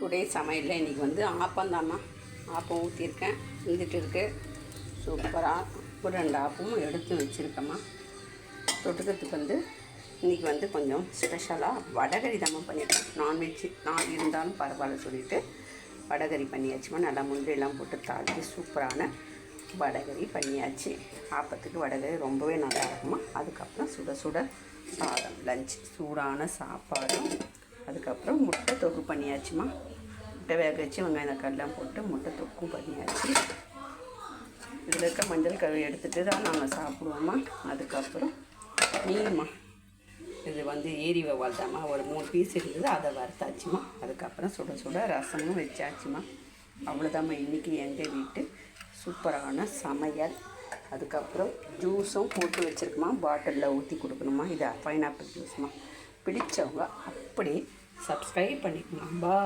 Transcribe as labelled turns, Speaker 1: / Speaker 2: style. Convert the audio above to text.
Speaker 1: Today சமையலில் இன்றைக்கி வந்து ஆப்பந்தாம்மா. ஆப்பம் ஊற்றிருக்கேன், இருந்துட்டு இருக்கு. சூப்பராக ஒரு 2 ஆப்பமும் எடுத்து வச்சுருக்கேம்மா. தொட்டுக்கிறதுக்கு வந்து இன்றைக்கி வந்து கொஞ்சம் ஸ்பெஷலாக வடகறி தாம்மா பண்ணியிருக்கேன். நான்வெஜ்ஜு நான் இருந்தாலும் பரவாயில்ல சொல்லிவிட்டு வடகறி பண்ணியாச்சுமா. நல்லா முந்திரியெல்லாம் போட்டு தாளித்து சூப்பரான வடகறி பண்ணியாச்சு. ஆப்பத்துக்கு வடகறி ரொம்பவே நல்லா இருக்குமா. அதுக்கப்புறம் சுட சுட சாதம், லஞ்ச், சூடான சாப்பாடும், அதுக்கப்புறம் முட்டை தொக்கு பண்ணியாச்சுமா. முட்டை வேக வச்சு வெங்காயம் தக்காளிலாம் போட்டு முட்டை தொக்கும் பண்ணியாச்சு. இதில் இருக்க மஞ்சள் கழுவி எடுத்துகிட்டு தான் நாங்கள் சாப்பிடுவோம்மா. அதுக்கப்புறம் மீன்மா, இது வந்து ஏரி வவ்வால் தாம்மா. ஒரு 3 பீஸ் இருந்தது, அதை வறுத்தாச்சுமா. அதுக்கப்புறம் சுட சுட ரசமும் வச்சாச்சுமா. அவ்வளோதாம்மா இன்றைக்கி எங்கள் வீட்டு சூப்பரான சமையல். அதுக்கப்புறம் ஜூஸும் போட்டு வச்சுருக்குமா, பாட்டிலில் ஊற்றி கொடுக்கணுமா. இது பைனாப்பிள் ஜூஸ்மா. பிடிச்சவங்க அப்படியே சப்ஸ்கிரைப் பண்ணிக்கணும். பா.